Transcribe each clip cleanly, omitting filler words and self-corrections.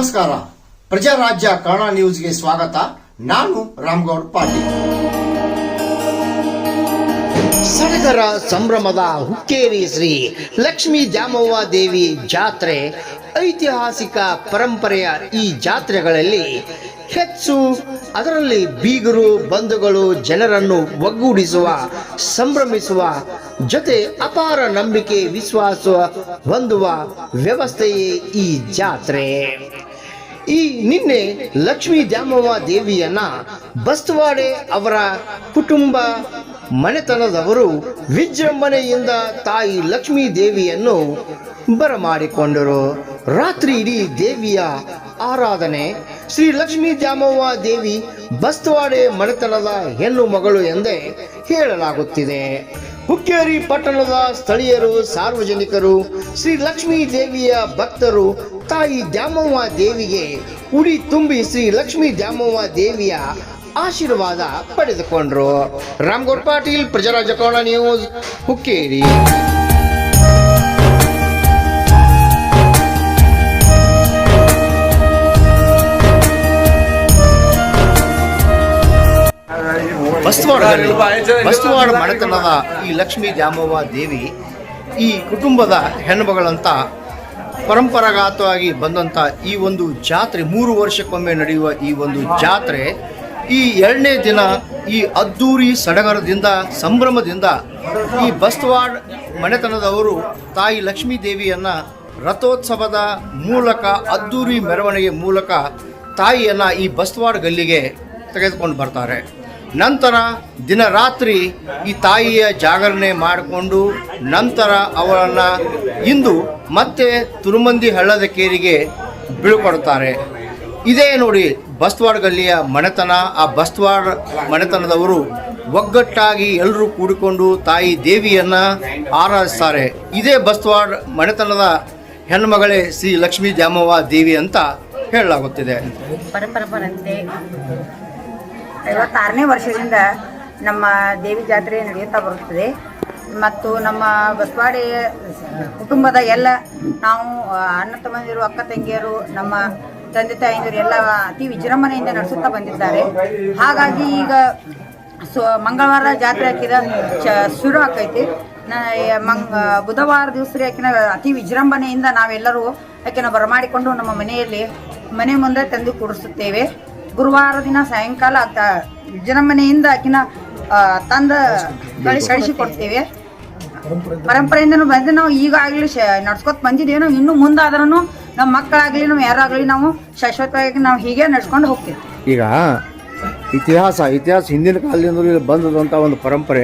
ನಮಸ್ಕಾರ. ಪ್ರಜಾರಾಜ್ಯ ಕನ್ನಡ ನ್ಯೂಸ್ಗೆ ಸ್ವಾಗತ. ನಾನು ರಾಮಗೌಡ ಪಾಟೀಲ್. ಸಡಗರ ಸಂಭ್ರಮದ ಹುಕ್ಕೇರಿ ಶ್ರೀ ಲಕ್ಷ್ಮೀ ದ್ಯಾಮವ್ವ ದೇವಿ ಜಾತ್ರೆ ಐತಿಹಾಸಿಕ ಪರಂಪರೆಯ ಈ ಜಾತ್ರೆಗಳಲ್ಲಿ ಹೆಚ್ಚು ಅದರಲ್ಲಿ ಬೀಗರು ಬಂಧುಗಳು ಜನರನ್ನು ಒಗ್ಗೂಡಿಸುವ ಸಂಭ್ರಮಿಸುವ ಜೊತೆ ಅಪಾರ ನಂಬಿಕೆ ವಿಶ್ವಾಸ ಹೊಂದುವ ವ್ಯವಸ್ಥೆಯೇ ಈ ಜಾತ್ರೆ. ಈ ನಿನ್ನೆ ಲಕ್ಷ್ಮೀ ದ್ಯಾಮವ್ವ ದೇವಿಯನ್ನ ಬಸ್ತವಾಡೆ ಅವರ ಕುಟುಂಬ ಮನೆತನದವರು ವಿಜೃಂಭಣೆಯಿಂದ ತಾಯಿ ಲಕ್ಷ್ಮೀ ದೇವಿಯನ್ನು ಬರಮಾಡಿಕೊಂಡರು. ರಾತ್ರಿ ಇಡೀ ದೇವಿಯ ಆರಾಧನೆ. ಶ್ರೀ ಲಕ್ಷ್ಮೀ ದ್ಯಾಮವ್ವ ದೇವಿ ಬಸ್ತವಾಡೆ ಮನೆತನದ ಹೆಣ್ಣು ಮಗಳು ಎಂದೇ ಹೇಳಲಾಗುತ್ತಿದೆ. ಹುಕ್ಕೇರಿ ಪಟ್ಟಣದ ಸ್ಥಳೀಯರು, ಸಾರ್ವಜನಿಕರು, ಶ್ರೀ ಲಕ್ಷ್ಮೀ ದೇವಿಯ ಭಕ್ತರು ತಾಯಿ ದ್ಯಾಮವ್ವ ದೇವಿಗೆ ಉಡಿ ತುಂಬಿ ಶ್ರೀ ಲಕ್ಷ್ಮೀ ದ್ಯಾಮವ್ವ ದೇವಿಯ ಆಶೀರ್ವಾದ ಪಡೆದುಕೊಂಡ್ರು. ರಾಮಗೌಡ ಪಾಟೀಲ್, ಪ್ರಜಾರಾಜ್ಯ ಕನ್ನಡ ನ್ಯೂಸ್, ಹುಕ್ಕೇರಿ. ಬಸ್ತವಾಡ ಮನೆತನದ ಈ ಲಕ್ಷ್ಮೀ ದ್ಯಾಮವ್ವ ದೇವಿ ಈ ಕುಟುಂಬದ ಹೆಣ್ಣುಮಗಳಂತ ಪರಂಪರಾಗತವಾಗಿ ಬಂದಂಥ ಈ ಒಂದು ಜಾತ್ರೆ 3 ವರ್ಷಕ್ಕೊಮ್ಮೆ ನಡೆಯುವ ಈ ಒಂದು ಜಾತ್ರೆ ಈ 2ನೇ ದಿನ ಈ ಅದ್ದೂರಿ ಸಡಗರದಿಂದ ಸಂಭ್ರಮದಿಂದ ಈ ಬಸ್ತವಾಡ ಮನೆತನದವರು ತಾಯಿ ಲಕ್ಷ್ಮೀ ದೇವಿಯನ್ನು ರಥೋತ್ಸವದ ಮೂಲಕ ಅದ್ದೂರಿ ಮೆರವಣಿಗೆ ಮೂಲಕ ತಾಯಿಯನ್ನು ಈ ಬಸ್ತವಾಡ ಗಲ್ಲಿಗೆ ತೆಗೆದುಕೊಂಡು ಬರ್ತಾರೆ. ನಂತರ ದಿನ ರಾತ್ರಿ ಈ ತಾಯಿಯ ಜಾಗರಣೆ ಮಾಡಿಕೊಂಡು ನಂತರ ಅವರನ್ನು ಇಂದು ಮತ್ತೆ ತುರುಮಂದಿ ಹಳ್ಳದ ಕೇರಿಗೆ ಬೀಳ್ಕೊಡ್ತಾರೆ. ಇದೇ ನೋಡಿ ಬಸ್ತವಾಡ ಗಲ್ಲಿಯ ಮನೆತನ. ಆ ಬಸ್ತವಾಡ ಮನೆತನದವರು ಒಗ್ಗಟ್ಟಾಗಿ ಎಲ್ಲರೂ ಕೂಡಿಕೊಂಡು ತಾಯಿ ದೇವಿಯನ್ನು ಆರಾಧಿಸ್ತಾರೆ. ಇದೇ ಬಸ್ತವಾಡ ಮನೆತನದ ಹೆಣ್ಣುಮಗಳೇ ಶ್ರೀ ಲಕ್ಷ್ಮೀ ದ್ಯಾಮವ್ವ ದೇವಿ ಅಂತ ಹೇಳಲಾಗುತ್ತಿದೆ. ಪರಂಪರೆಯಂತೆ 56ನೇ ವರ್ಷದಿಂದ ನಮ್ಮ ದೇವಿ ಜಾತ್ರೆ ನಡೆಯುತ್ತಾ ಬರುತ್ತದೆ ಮತ್ತು ನಮ್ಮ ಬಸವಾಡೆ ಕುಟುಂಬದ ಎಲ್ಲ ನಾವು ಅಣ್ಣ ತಮ್ಮಂದಿರು, ಅಕ್ಕ ತಂಗಿಯರು, ನಮ್ಮ ತಂದೆ ತಾಯಿಯರು ಎಲ್ಲ ಅತಿ ವಿಜೃಂಭಣೆಯಿಂದ ನಡೆಸುತ್ತಾ ಬಂದಿದ್ದಾರೆ. ಹಾಗಾಗಿ ಈಗ ಮಂಗಳವಾರ ಜಾತ್ರೆ ಹಾಕಿದ ಶುರು ಆಕೈತಿ. ಬುಧವಾರ ದಿವಸ ಆಕಿನ ಅತಿ ವಿಜೃಂಭಣೆಯಿಂದ ನಾವೆಲ್ಲರೂ ಆಕಿನ ಬರಮಾಡಿಕೊಂಡು ನಮ್ಮ ಮನೆ ಮುಂದೆ ತಂದು ಕೂಡಿಸುತ್ತೇವೆ. ಗುರುವಾರ ದಿನ ಸಾಯಂಕಾಲ ವಿಜೃಂಭಣೆಯಿಂದ ಆಕಿನ ತಂದ ಕಳಿಸಿಕೊಡ್ತೇವೆ. ಪರಂಪರೆಯಿಂದ ಬಂದು ನಾವು ಈಗಾಗಲಿ ನಡ್ಸ್ಕೊತ ಬಂದಿದ್ದೇವೆ. ನಾವು ಇನ್ನೂ ಮುಂದಾದ್ರೂ ನಮ್ಮ ಮಕ್ಕಳಾಗಲಿ ನಾವು ಯಾರಾಗಲಿ ನಾವು ಶಾಶ್ವತವಾಗಿ ನಾವು ಹೀಗೆ ನಡ್ಸ್ಕೊಂಡು ಹೋಗ್ತೀವಿ. ಈಗ ಇತಿಹಾಸ ಹಿಂದಿನ ಕಾಲದಿಂದ ಬಂದದಂತ ಒಂದು ಪರಂಪರೆ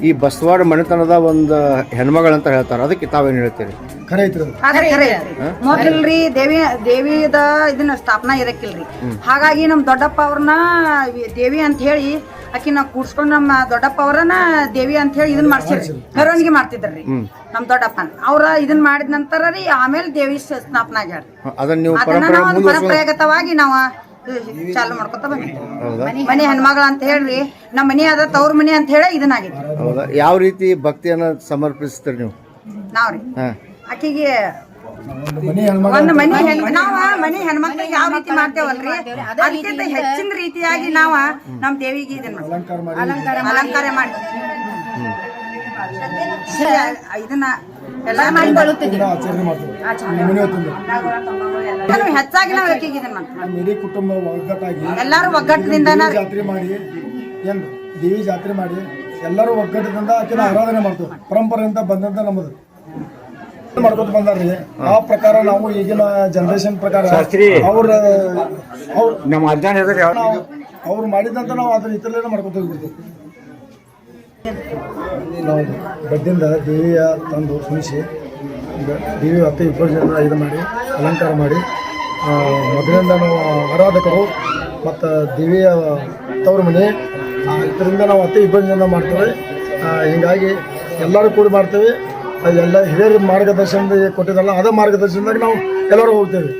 ಈ ಬಸ್ತವಾಡ ಮನೆತನದ ಒಂದು ಹೆಣ್ಮಗಳಂತ ಹೇಳ್ತಾರೆ. ಅದಕ್ಕೆ ತಾವೇನು ಹೇಳ್ತೀರಿ? ಖರೆ ಮೊದಲ್ರಿ ದೇವಿದ ಇದನ್ನ ಸ್ಥಾಪನಾ ಇರಕ್ಕಿಲ್ರಿ. ಹಾಗಾಗಿ ನಮ್ಮ ದೊಡ್ಡಪ್ಪ ಅವ್ರನ್ನ ದೇವಿ ಅಂತ ಹೇಳಿ ಆಕಿನ ಕೂಡ್ಸ್ಕೊಂಡು ನಮ್ಮ ದೊಡ್ಡಪ್ಪ ಅವ್ರನ್ನ ದೇವಿ ಅಂತ ಹೇಳಿ ಇದನ್ನ ಮಾಡ್ಸಿದ್ರಿ, ಮೆರವಣಿಗೆ ಮಾಡ್ತಿದ್ರಿ ನಮ್ ದೊಡ್ಡಪ್ಪನ. ಅವ್ರ ಇದನ್ನ ಮಾಡಿದ ನಂತರ ರೀ ಆಮೇಲೆ ದೇವಿ ಸ್ಥಾಪನಾ ಆಗ್ಯಾರ್ರಿ. ಅದನ್ನ ಪರಂಪರಾಗತವಾಗಿ ನಾವು ಚಾಲು ಮಾಡ್ಕೊತ ಬಂದಿದ್ದೀವಿ. ಮನೆ ಹೆಣ್ಮಗಳ ಅಂತ ಹೇಳ್ರಿ, ನಮ್ಮ ಮನೆ ಅದ ತವ್ರ ಮನೆ ಅಂತ ಹೇಳಿ ಇದನ್ನಾಗಿದೆ. ಯಾವ ರೀತಿ ಭಕ್ತಿಯನ್ನ ಸಮರ್ಪಿಸ್ತೀರಿ ನೀವು? ನಾವ್ರಿ ಆಕಿಗೆ ಒಂದು ನಾವ ಮನೆ ಹೆಣ್ಮಕ್ಳಿಗೆ ಯಾವ ರೀತಿ ಮಾಡ್ತೇವಲ್ರಿ ಅದಕ್ಕಿಂತ ಹೆಚ್ಚಿನ ರೀತಿಯಾಗಿ ನಾವ ನಮ್ ದೇವಿಗೆ ಇದನ್ನ ಅಲಂಕಾರ ಮಾಡಿ ಇದನ್ನ ಎಲ್ಲ ಮಾಡಿಕೊಳ್ಳುತ್ತಿದ್ದೀವಿ. ಹೆಚ್ಚಾಗಿ ನಾವು ಇದನ್ನ ಮಾಡ್ತೀವಿ. ಕುಟುಂಬ ಒಗ್ಗಟ್ಟಾಗಿ ಎಲ್ಲರೂ ಒಗ್ಗಟ್ಟದಿಂದ ದೇವಿ ಜಾತ್ರೆ ಮಾಡಿ ಎಲ್ಲರೂ ಒಗ್ಗಟ್ಟದಿಂದ ಆಕಿನ ಆರಾಧನೆ ಮಾಡ್ತೀವಿ. ಪರಂಪರೆಯಿಂದ ಬಂದಂತ ನಮ್ಮದು ಮಾಡ್ಕೊತ ಬಂದಾರ್ರಿ. ಆ ಪ್ರಕಾರ ನಾವು ಈಗಿನ ಜನರೇಷನ್ ಪ್ರಕಾರ ಅವ್ರು ಮಾಡಿದಂತ ನಾವು ಅದ್ರ ಇತರಲೇನ ಮಾಡ್ಕೊತ ಹೋಗ್ಬಿಡ್ತೀವಿ. ನಾವು ಬಡ್ಡಿಂದ ದೇವಿಯ ತಂದು ಕುಣಿಸಿ ದೇವಿ ಅತ್ತೆ 20 ಜನ ಇದು ಮಾಡಿ ಅಲಂಕಾರ ಮಾಡಿ ಮೊದಲಿಂದ ನಾವು ಆರಾಧಕರು ಮತ್ತು ದೇವಿಯ ತವ್ರ ಮನೆ ಇದರಿಂದ ನಾವು ಅತ್ತೆ 20 ಜನ ಮಾಡ್ತೇವೆ. ಹೀಗಾಗಿ ಎಲ್ಲರೂ ಕೂಡಿ ಮಾಡ್ತೇವೆ. ಎಲ್ಲ ಹಿರಿಯರ ಮಾರ್ಗದರ್ಶನದ ಕೊಟ್ಟಿದ್ದಲ್ಲ ಅದೇ ಮಾರ್ಗದರ್ಶನದಾಗ ನಾವು ಎಲ್ಲರೂ ಹೋಗ್ತೇವೆ.